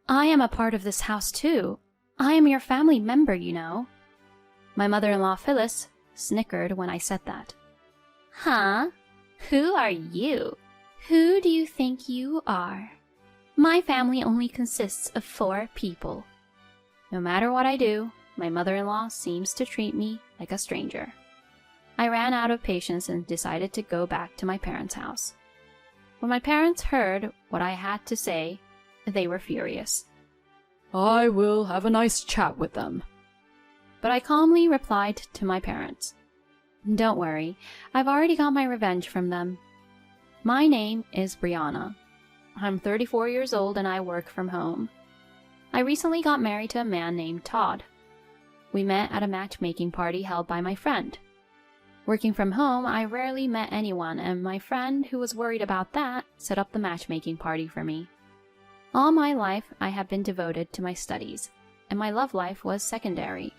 I am a part of this house too. I am your family member, you know. My mother-in-law Phyllis snickered when I said that. Huh? Who are you? Who do you think you are? My family only consists of 4 people. No matter what I do, my mother-in-law seems to treat me like a stranger. I ran out of patience and decided to go back to my parents' house. When my parents heard what I had to say, they were furious. I will have a nice chat with them. But I calmly replied to my parents, Don't worry, I've already got my revenge from them. My name is Brianna. I'm 34 years old and I work from home. I recently got married to a man named Todd. We met at a matchmaking party held by my friend. Working from home, I rarely met anyone, and my friend, who was worried about that, set up the matchmaking party for me. All my life, I have been devoted to my studies, and my love life was secondary.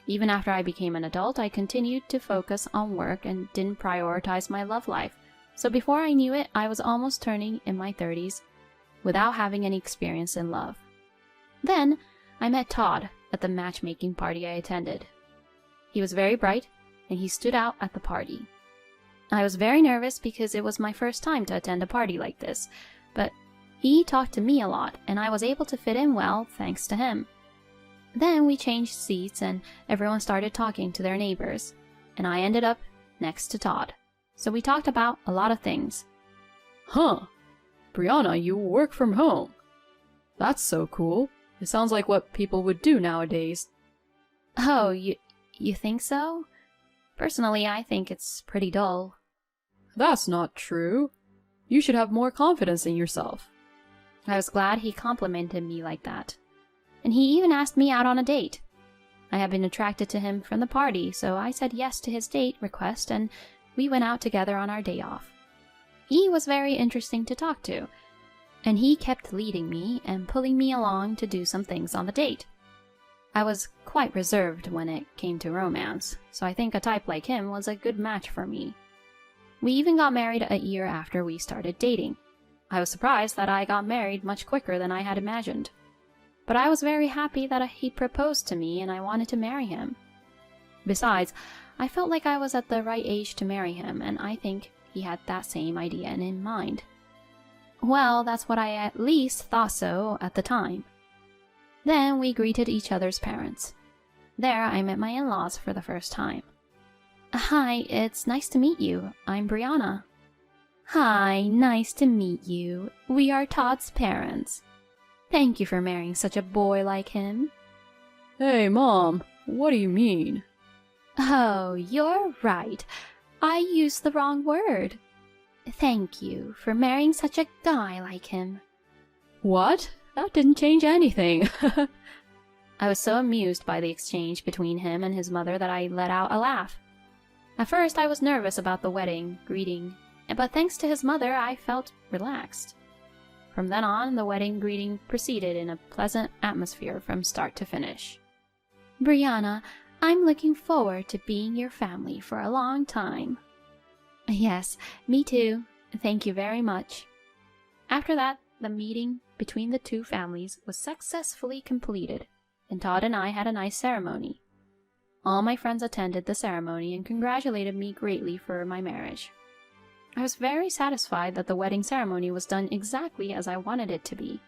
Even after I became an adult, I continued to focus on work and didn't prioritize my love life. So before I knew it, I was almost turning in my 30s without having any experience in love. Then, I met Todd at the matchmaking party I attended. He was very bright, and he stood out at the party. I was very nervous because it was my first time to attend a party like this, but he talked to me a lot, and I was able to fit in well thanks to him. Then we changed seats and everyone started talking to their neighbors, and I ended up next to Todd. So we talked about a lot of things. Huh. Brianna, you work from home. That's so cool. It sounds like what people would do nowadays. Oh, you think so? Personally, I think it's pretty dull. That's not true. You should have more confidence in yourself. I was glad he complimented me like that. And he even asked me out on a date. I had been attracted to him from the party, so I said yes to his date request and we went out together on our day off. He was very interesting to talk to, and he kept leading me and pulling me along to do some things on the date. I was quite reserved when it came to romance, so I think a type like him was a good match for me. We even got married a year after we started dating. I was surprised that I got married much quicker than I had imagined. But I was very happy that he proposed to me and I wanted to marry him. Besides, I felt like I was at the right age to marry him, and I think he had that same idea in mind. Well, that's what I at least thought so at the time. Then we greeted each other's parents. There I met my in-laws for the first time. Hi, it's nice to meet you. I'm Brianna. Hi, nice to meet you. We are Todd's parents. Thank you for marrying such a boy like him. Hey, Mom, what do you mean? Oh, you're right. I used the wrong word. Thank you for marrying such a guy like him. What? That didn't change anything. I was so amused by the exchange between him and his mother that I let out a laugh. At first I was nervous about the wedding greeting, but thanks to his mother I felt relaxed. From then on, the wedding greeting proceeded in a pleasant atmosphere from start to finish. Brianna, I'm looking forward to being your family for a long time. Yes, me too. Thank you very much. After that, the meeting between the two families was successfully completed, and Todd and I had a nice ceremony. All my friends attended the ceremony and congratulated me greatly for my marriage. I was very satisfied that the wedding ceremony was done exactly as I wanted it to be.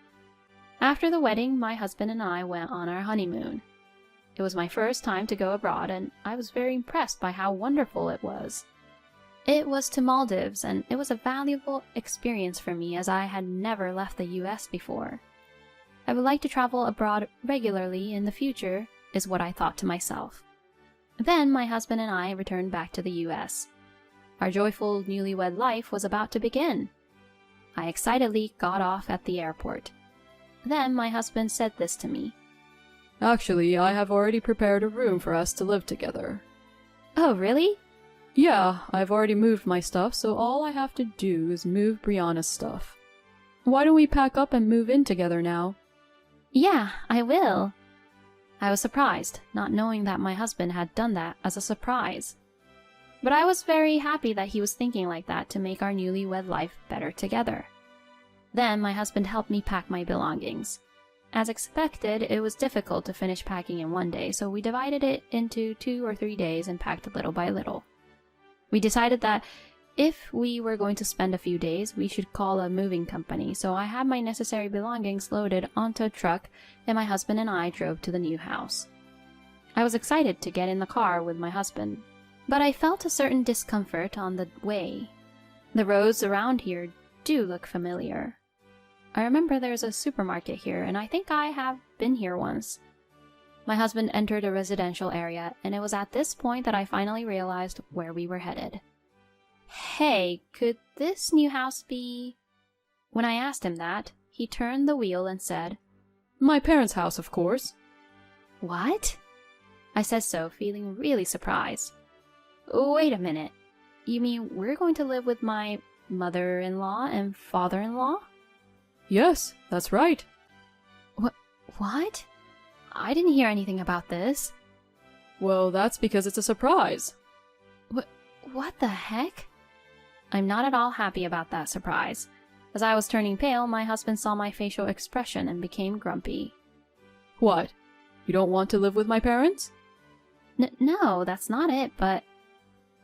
After the wedding, my husband and I went on our honeymoon. It was my first time to go abroad, and I was very impressed by how wonderful it was. It was to Maldives, and it was a valuable experience for me as I had never left the US before. I would like to travel abroad regularly in the future, is what I thought to myself. Then my husband and I returned back to the US. Our joyful newlywed life was about to begin. I excitedly got off at the airport. Then my husband said this to me. Actually, I have already prepared a room for us to live together. Oh, really? Yeah, I've already moved my stuff, so all I have to do is move Brianna's stuff. Why don't we pack up and move in together now? Yeah, I will. I was surprised, not knowing that my husband had done that as a surprise. But I was very happy that he was thinking like that to make our newlywed life better together. Then my husband helped me pack my belongings. as expected, it was difficult to finish packing in one day, so we divided it into 2 or 3 days and packed little by little. We decided that if we were going to spend a few days, we should call a moving company, so I had my necessary belongings loaded onto a truck, and my husband and I drove to the new house. I was excited to get in the car with my husband, but I felt a certain discomfort on the way. The roads around here do look familiar. I remember there's a supermarket here, and I think I have been here once. My husband entered a residential area, and it was at this point that I finally realized where we were headed. Hey, could this new house be... When I asked him that, he turned the wheel and said, My parents' house, of course. What? I said so, feeling really surprised. Wait a minute. You mean we're going to live with my mother-in-law and father-in-law? Yes, that's right. What? I didn't hear anything about this. Well, that's because it's a surprise. What the heck? I'm not at all happy about that surprise. As I was turning pale, my husband saw my facial expression and became grumpy. What? You don't want to live with my parents? No, that's not it, but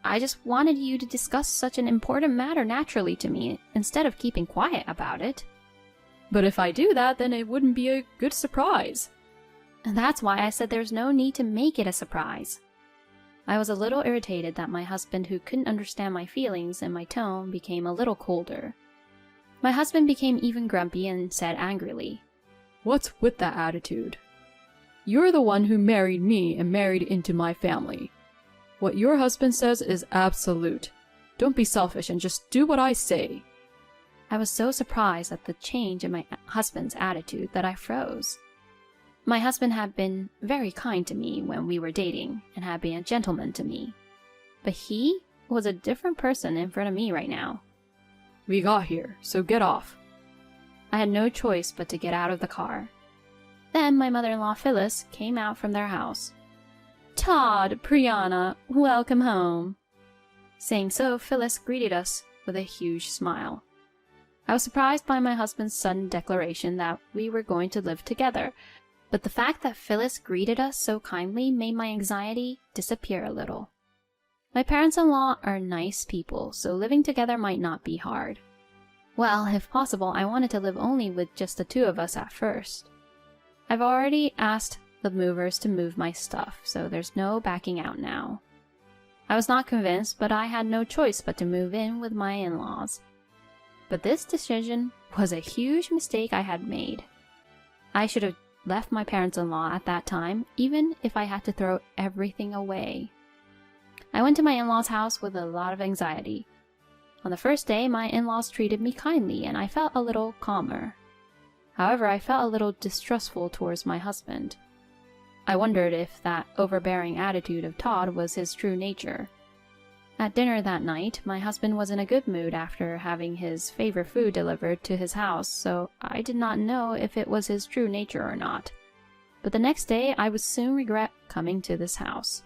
I just wanted you to discuss such an important matter naturally to me, instead of keeping quiet about it. But if I do that, then it wouldn't be a good surprise. And that's why I said there's no need to make it a surprise. I was a little irritated that my husband, who couldn't understand my feelings and my tone, became a little colder. My husband became even grumpy and said angrily, What's with that attitude? You're the one who married me and married into my family. What your husband says is absolute. Don't be selfish and just do what I say. I was so surprised at the change in my husband's attitude that I froze. My husband had been very kind to me when we were dating and had been a gentleman to me. But he was a different person in front of me right now. We got here, so get off. I had no choice but to get out of the car. Then my mother-in-law Phyllis came out from their house. Todd, Brianna, welcome home. Saying so, Phyllis greeted us with a huge smile. I was surprised by my husband's sudden declaration that we were going to live together, but the fact that Phyllis greeted us so kindly made my anxiety disappear a little. My parents-in-law are nice people, so living together might not be hard. Well, if possible, I wanted to live only with just the two of us at first. I've already asked the movers to move my stuff, so there's no backing out now. I was not convinced, but I had no choice but to move in with my in-laws. But this decision was a huge mistake I had made. I should have left my parents-in-law at that time, even if I had to throw everything away. I went to my in-laws' house with a lot of anxiety. On the first day, my in-laws treated me kindly, and I felt a little calmer. However, I felt a little distrustful towards my husband. I wondered if that overbearing attitude of Todd was his true nature. At dinner that night, my husband was in a good mood after having his favorite food delivered to his house, so I did not know if it was his true nature or not. But the next day, I would soon regret coming to this house.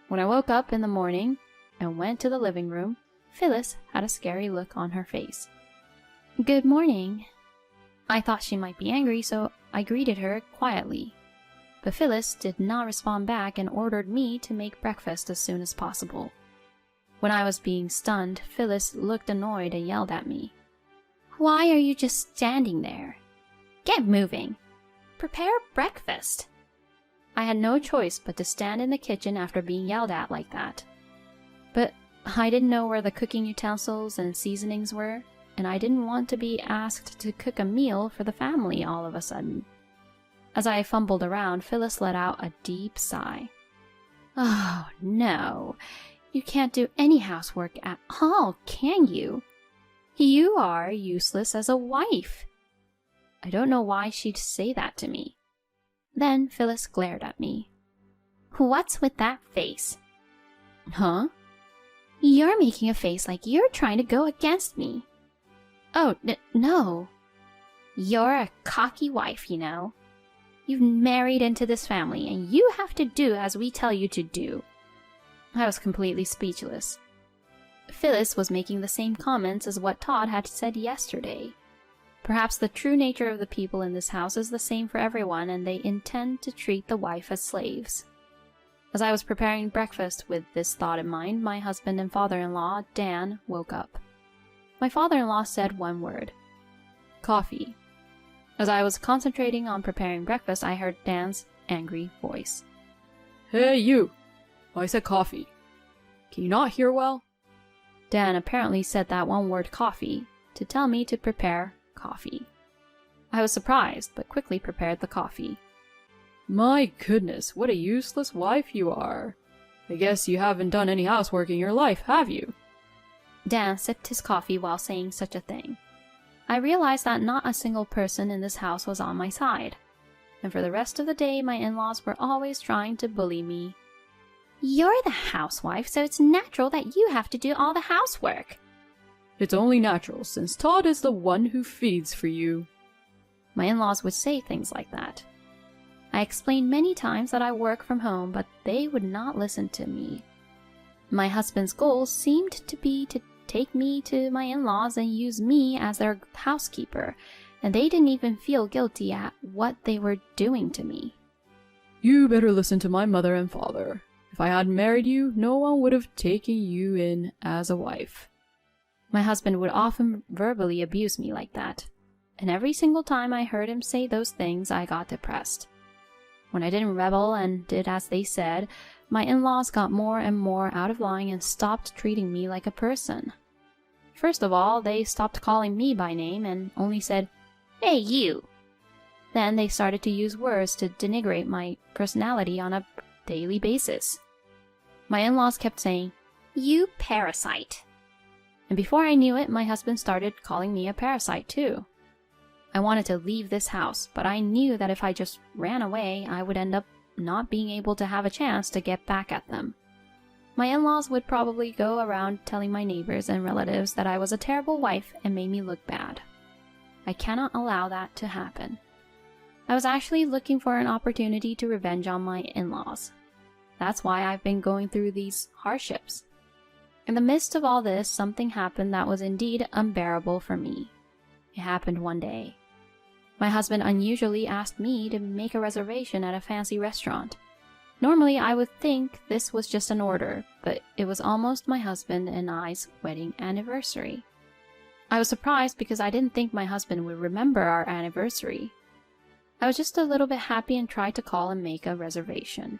When I woke up in the morning and went to the living room, Phyllis had a scary look on her face. Good morning. I thought she might be angry, so I greeted her quietly. But Phyllis did not respond back and ordered me to make breakfast as soon as possible. When I was being stunned, Phyllis looked annoyed and yelled at me. Why are you just standing there? Get moving. Prepare breakfast. I had no choice but to stand in the kitchen after being yelled at like that. But I didn't know where the cooking utensils and seasonings were, and I didn't want to be asked to cook a meal for the family all of a sudden. As I fumbled around, Phyllis let out a deep sigh. Oh, no. You can't do any housework at all, can you? You are useless as a wife. I don't know why she'd say that to me. Then Phyllis glared at me. What's with that face? Huh? You're making a face like you're trying to go against me. Oh, no. You're a cocky wife, you know. You've married into this family, and you have to do as we tell you to do. I was completely speechless. Phyllis was making the same comments as what Todd had said yesterday. Perhaps the true nature of the people in this house is the same for everyone, and they intend to treat the wife as slaves. As I was preparing breakfast with this thought in mind, my husband and father-in-law, Dan, woke up. My father-in-law said one word: coffee. As I was concentrating on preparing breakfast, I heard Dan's angry voice. Hey, you! I said coffee. Can you not hear well? Dan apparently said that one word coffee to tell me to prepare coffee. I was surprised, but quickly prepared the coffee. My goodness, what a useless wife you are. I guess you haven't done any housework in your life, have you? Dan sipped his coffee while saying such a thing. I realized that not a single person in this house was on my side, and for the rest of the day my in-laws were always trying to bully me. You're the housewife, so it's natural that you have to do all the housework. It's only natural, since Todd is the one who feeds for you. My in-laws would say things like that. I explained many times that I work from home, but they would not listen to me. My husband's goal seemed to be to take me to my in-laws and use me as their housekeeper, and they didn't even feel guilty at what they were doing to me. You better listen to my mother and father. If I hadn't married you, no one would have taken you in as a wife. My husband would often verbally abuse me like that, and every single time I heard him say those things, I got depressed. When I didn't rebel and did as they said, my in-laws got more and more out of line and stopped treating me like a person. First of all, they stopped calling me by name and only said, "Hey, you!" Then they started to use words to denigrate my personality on a daily basis. My in-laws kept saying, "You parasite." And before I knew it, my husband started calling me a parasite too. I wanted to leave this house, but I knew that if I just ran away, I would end up not being able to have a chance to get back at them. My in-laws would probably go around telling my neighbors and relatives that I was a terrible wife and made me look bad. I cannot allow that to happen. I was actually looking for an opportunity to revenge on my in-laws. That's why I've been going through these hardships. In the midst of all this, something happened that was indeed unbearable for me. It happened one day. My husband unusually asked me to make a reservation at a fancy restaurant. Normally, I would think this was just an order, but it was almost my husband and I's wedding anniversary. I was surprised because I didn't think my husband would remember our anniversary. I was just a little bit happy and tried to call and make a reservation.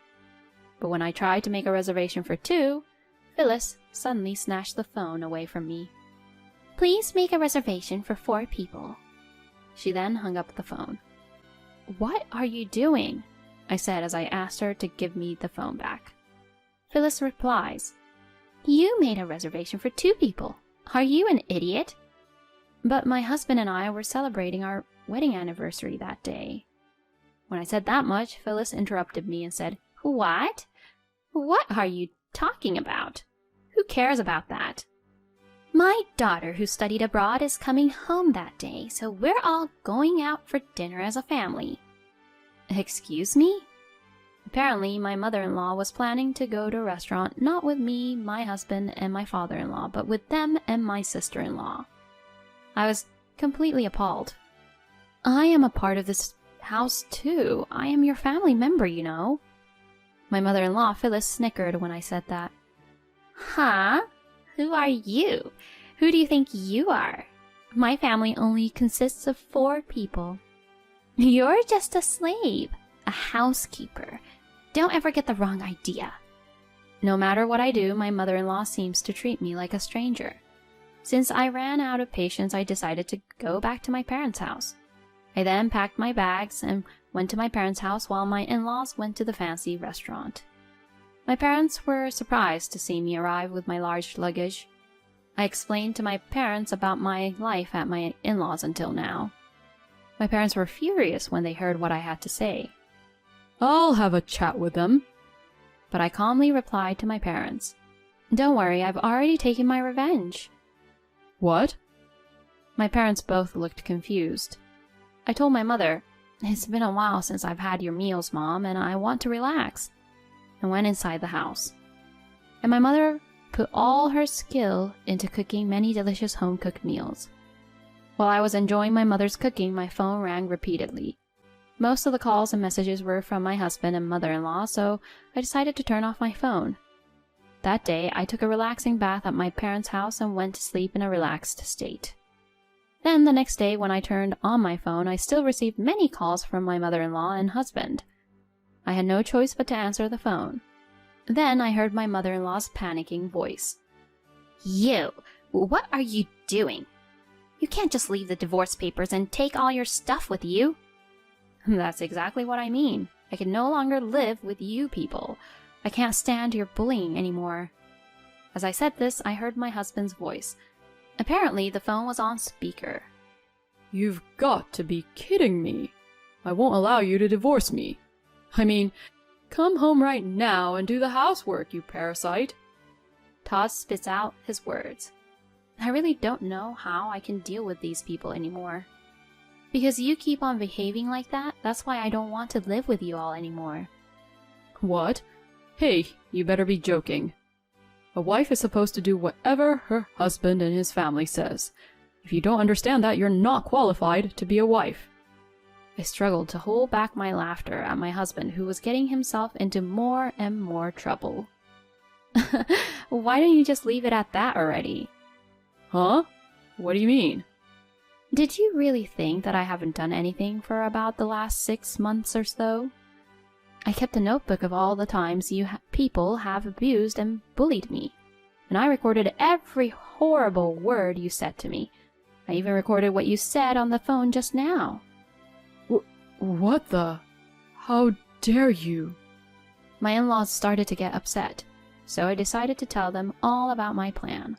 But when I tried to make a reservation for two, Phyllis suddenly snatched the phone away from me. "Please make a reservation for 4 people." She then hung up the phone. "What are you doing?" I said as I asked her to give me the phone back. Phyllis replies, "You made a reservation for 2 people. Are you an idiot?" But my husband and I were celebrating our wedding anniversary that day. When I said that much, Phyllis interrupted me and said, "What? What are you talking about? Who cares about that? My daughter who studied abroad is coming home that day, so we're all going out for dinner as a family." Excuse me? Apparently, my mother-in-law was planning to go to a restaurant not with me, my husband, and my father-in-law, but with them and my sister-in-law. I was completely appalled. I am a part of this house too. I am your family member, you know. My mother-in-law, Phyllis, snickered when I said that. "Huh? Who are you? Who do you think you are? My family only consists of 4 people. You're just a slave, a housekeeper. Don't ever get the wrong idea." No matter what I do, my mother-in-law seems to treat me like a stranger. Since I ran out of patience, I decided to go back to my parents' house. I then packed my bags and went to my parents' house while my in-laws went to the fancy restaurant. My parents were surprised to see me arrive with my large luggage. I explained to my parents about my life at my in-laws until now. My parents were furious when they heard what I had to say. I'll have a chat with them. But I calmly replied to my parents, "Don't worry, I've already taken my revenge." What? My parents both looked confused. I told my mother, "It's been a while since I've had your meals, Mom, and I want to relax," and went inside the house. And my mother put all her skill into cooking many delicious home-cooked meals. While I was enjoying my mother's cooking, my phone rang repeatedly. Most of the calls and messages were from my husband and mother-in-law, so I decided to turn off my phone. That day, I took a relaxing bath at my parents' house and went to sleep in a relaxed state. Then the next day, when I turned on my phone, I still received many calls from my mother-in-law and husband. I had no choice but to answer the phone. Then I heard my mother-in-law's panicking voice. "You! What are you doing? You can't just leave the divorce papers and take all your stuff with you." "That's exactly what I mean. I can no longer live with you people. I can't stand your bullying anymore." As I said this, I heard my husband's voice. Apparently, the phone was on speaker. You've got to be kidding me. I won't allow you to divorce me. I mean, come home right now and do the housework, you parasite. Todd spits out his words. I really don't know how I can deal with these people anymore. Because you keep on behaving like that, that's why I don't want to live with you all anymore. What? Hey, you better be joking. A wife is supposed to do whatever her husband and his family says. If you don't understand that, you're not qualified to be a wife. I struggled to hold back my laughter at my husband, who was getting himself into more and more trouble. Why don't you just leave it at that already? Huh? What do you mean? Did you really think that I haven't done anything for about the last 6 months or so? I kept a notebook of all the times you people have abused and bullied me, and I recorded every horrible word you said to me. I even recorded what you said on the phone just now. What the? How dare you? My in-laws started to get upset, so I decided to tell them all about my plan.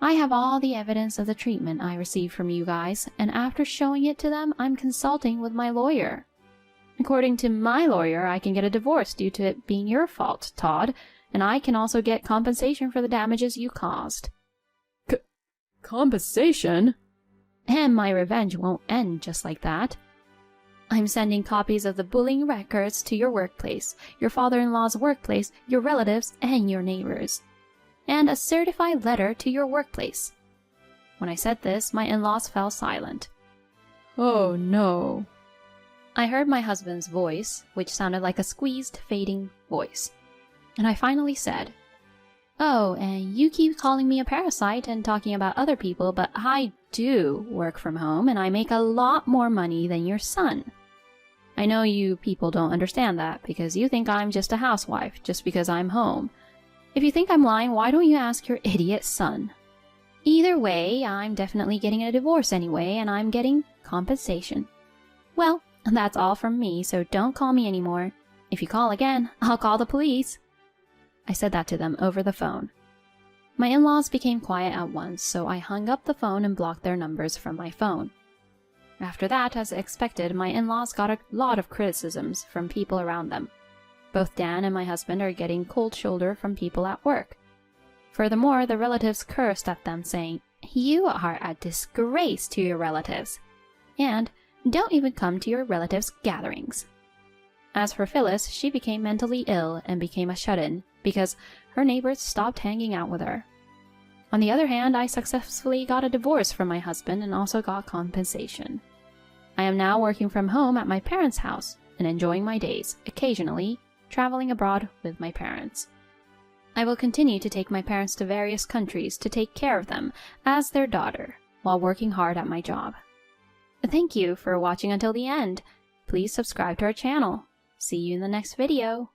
I have all the evidence of the treatment I received from you guys, and after showing it to them, I'm consulting with my lawyer. According to my lawyer, I can get a divorce due to it being your fault, Todd, and I can also get compensation for the damages you caused. Compensation? And my revenge won't end just like that. I'm sending copies of the bullying records to your workplace, your father-in-law's workplace, your relatives, and your neighbors. And a certified letter to your workplace. When I said this, my in-laws fell silent. Oh no. I heard my husband's voice, which sounded like a squeezed, fading voice. And I finally said, "Oh, and you keep calling me a parasite and talking about other people, but I do work from home and I make a lot more money than your son. I know you people don't understand that because you think I'm just a housewife just because I'm home. If you think I'm lying, why don't you ask your idiot son? Either way, I'm definitely getting a divorce anyway, and I'm getting compensation. Well, that's all from me, so don't call me anymore. If you call again, I'll call the police." I said that to them over the phone. My in-laws became quiet at once, so I hung up the phone and blocked their numbers from my phone. After that, as expected, my in-laws got a lot of criticisms from people around them. Both Dan and my husband are getting cold shoulder from people at work. Furthermore, the relatives cursed at them, saying, "You are a disgrace to your relatives," and "Don't even come to your relatives' gatherings." As for Phyllis, she became mentally ill and became a shut-in because her neighbors stopped hanging out with her. On the other hand, I successfully got a divorce from my husband and also got compensation. I am now working from home at my parents' house and enjoying my days, occasionally traveling abroad with my parents. I will continue to take my parents to various countries to take care of them as their daughter while working hard at my job. Thank you for watching until the end. Please subscribe to our channel. See you in the next video.